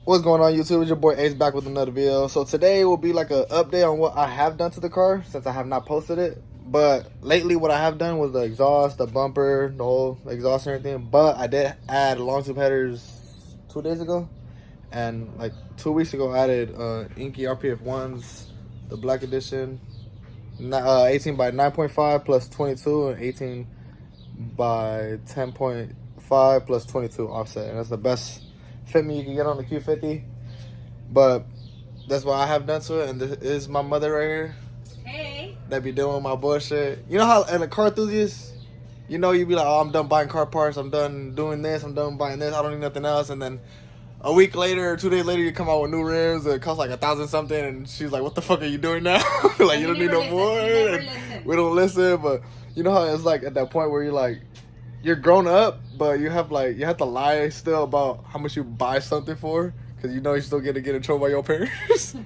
What's going on, YouTube? It's your boy Ace back with another video. So today will be like an update on what I have done to the car since I have not posted it. But lately what I have done was the exhaust, the bumper, the whole exhaust and everything. But I did add long tube headers 2 days ago. And like 2 weeks ago I added Inky RPF 1s, the black edition. 18 by 9.5 plus 22 and 18 by 10.5 plus 22 offset. And that's the best fit me you can get on the Q50, but that's what I have done to it. And this is my mother right here. Hey. That be doing my bullshit. You know how in a car enthusiast, you know, you be like, oh, I'm done buying car parts, I'm done doing this, I'm done buying this, I don't need nothing else. And then a week later or 2 days later, you come out with new rims that cost like $1,000 something, and she's like, what the fuck are you doing now? Like, you don't need no more. We don't listen. But you know how it's like at that point where you're like, you're grown up, but you have to lie still about how much you buy something for, because you know you're still gonna get in trouble by your parents.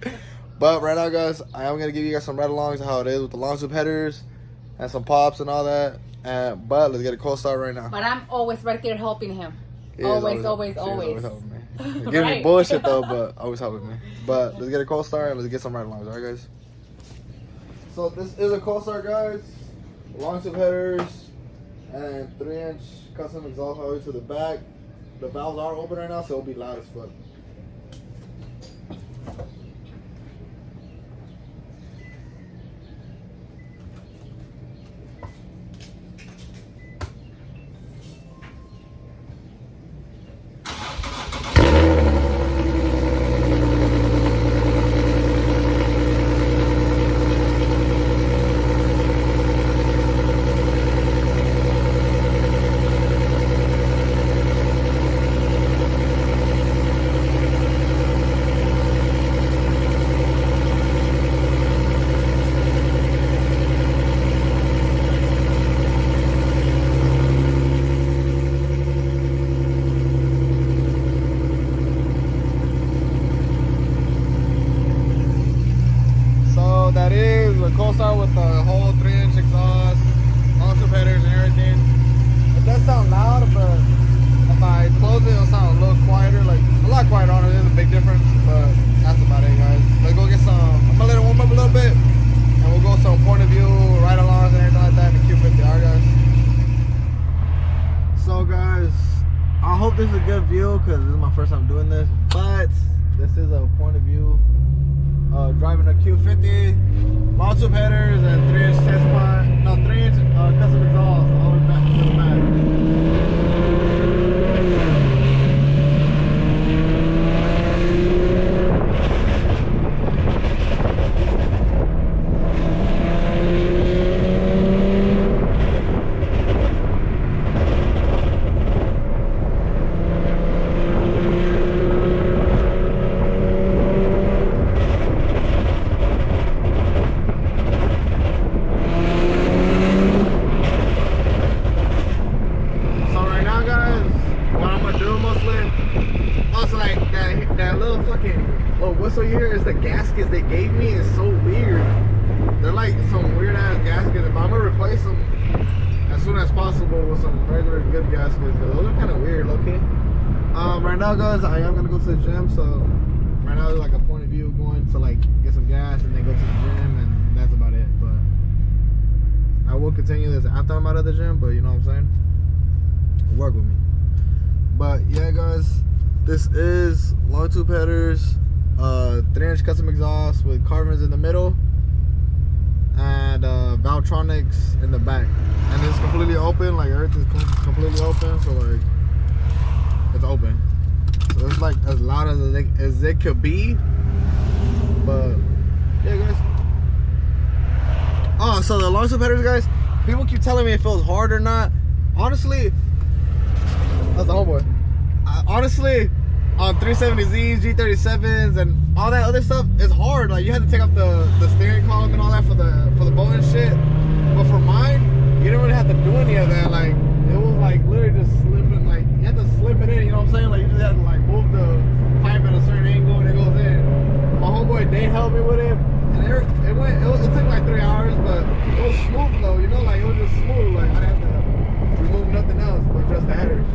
But right now, guys, I am gonna give you guys some ride-alongs of how it is with the long tube headers and some pops and all that. But let's get a cold start right now. But I'm always right there helping him. Always helping me. Giving me bullshit though, but always helping me. But let's get a cold start and let's get some ride-alongs, alright, guys? So this is a cold start, guys. Long tube headers and 3-inch custom exhaust all the way to the back. The valves are open right now, so it'll be loud as fuck. That is a cold start with the whole 3-inch exhaust, long tube headers and everything. It does sound loud, but if I close it, it'll sound a little quieter, like a lot quieter on it. There's a big difference, but that's about it, guys. Let's go get some. I'm gonna let it warm up a little bit, and we'll go some point of view, ride-alongs, and everything like that in the Q50. Alright, guys. So, guys, I hope this is a good view because this is my first time doing this, but this is a point of view. Driving a Q50, long tube headers, and 3-inch test pot. No, 3-inch custom exhaust all the way back to the back. Whistle here is the gaskets they gave me. Is so weird. They're like some weird ass gaskets, but I'm gonna replace them as soon as possible with some regular good gaskets because those are kind of weird, okay? Right now, guys, I am gonna go to the gym, so right now there's like a point of view going to like get some gas and then go to the gym, and that's about it. But I will continue this after I'm out of the gym, but you know what I'm saying? Work with me. But yeah, guys, this is long tube headers. 3-inch custom exhaust with carvens in the middle and valvetronics in the back, and it's completely open, like everything's completely open, so like it's open, so it's like as loud as it could be. But yeah, guys. Oh, so the long tube headers, guys, people keep telling me if it feels hard or not. Honestly, that's the homeboy. Honestly, on 370Zs, G37s, and all that other stuff, it's hard. Like, you had to take off the steering column and all that for the bolt and shit. But for mine, you didn't really have to do any of that. Like, it was like literally just slipping. Like, you had to slip it in. You know what I'm saying? Like, you just had to like move the pipe at a certain angle and it goes in. My homeboy, they helped me with it, and it took like 3 hours, but it was smooth though. You know, like it was just smooth. Like I didn't have to remove nothing else but just the headers.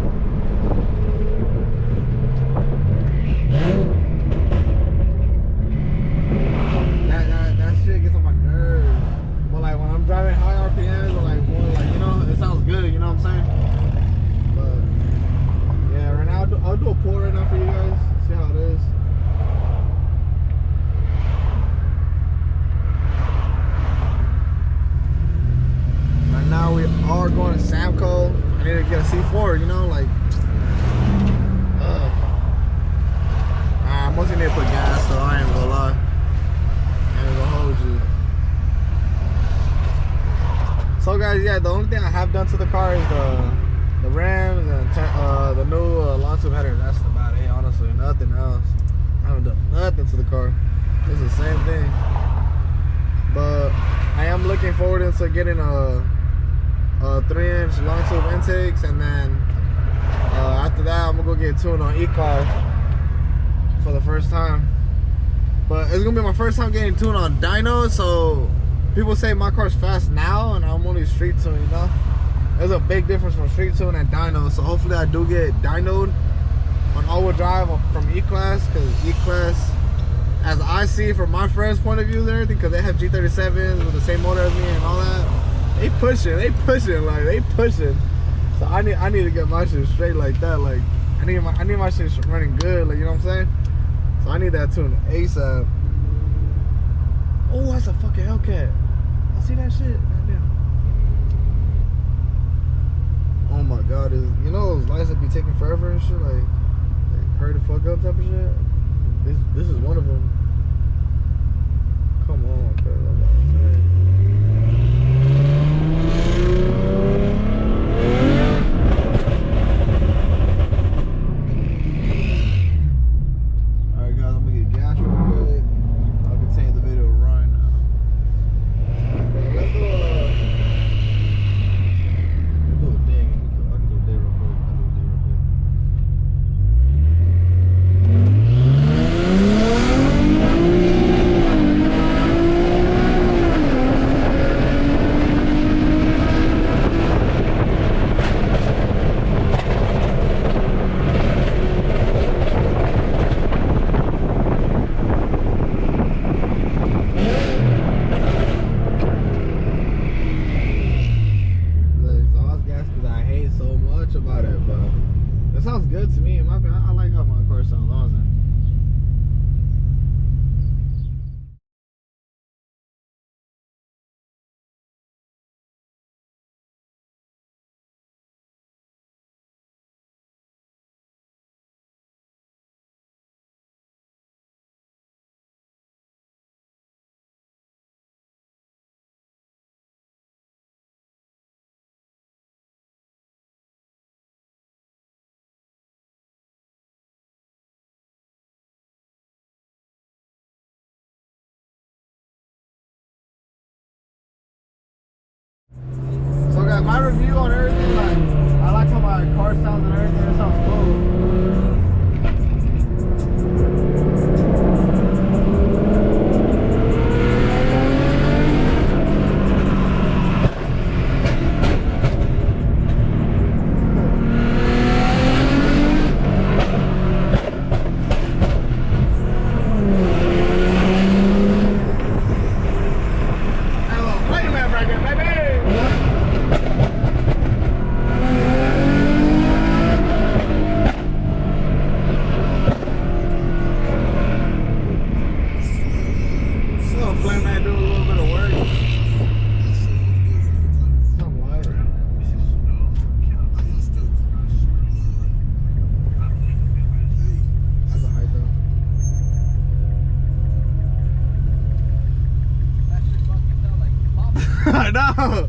mostly need to put gas, so I ain't gonna lie. I ain't gonna hold you. So guys, yeah, the only thing I have done to the car is the rims and the new long tube header. That's about it, honestly. Nothing else. I haven't done nothing to the car. It's the same thing. But I am looking forward into getting a 3-inch long tube intakes, and then after that I'm gonna go get tuned on e-car for the first time. But it's gonna be my first time getting tuned on dyno, so people say my car's fast now and I'm only street tuned, you know? There's a big difference from street tune and dyno, so hopefully I do get dynoed on all-wheel drive from E-Class, because E-Class, as I see from my friends' point of view and everything, because they have G37s with the same motor as me and all that, they pushing. So I need to get my shit straight like that. Like I need my shit running good. Like, you know what I'm saying? So I need that tune ASAP. Oh, that's a fucking Hellcat. I see that shit. Goddamn. Oh my god, you know those lights that be taking forever and shit, like hurry the fuck up type of shit? This is one of them. Come on, bro. Alright guys, I'm gonna get gas real quick. I'll continue the video right now. Okay, let's do a dig. I can do a dig real quick. About it, but it sounds good to me. In my opinion, I like how my car sounds, honestly. So guys, my review on everything, like, I like how my car sounds and everything. It sounds cool. I know.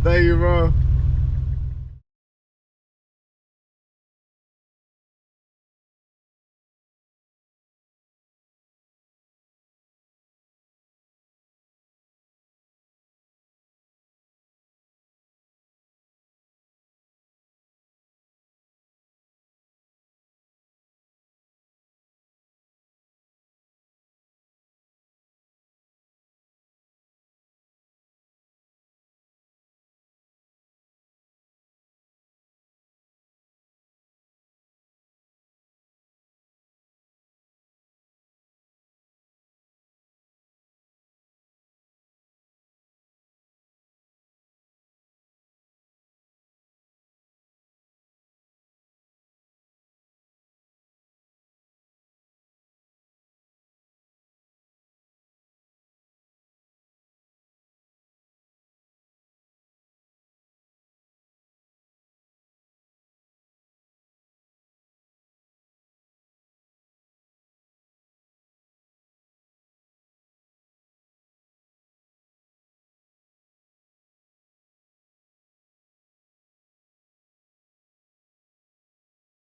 Thank you, bro.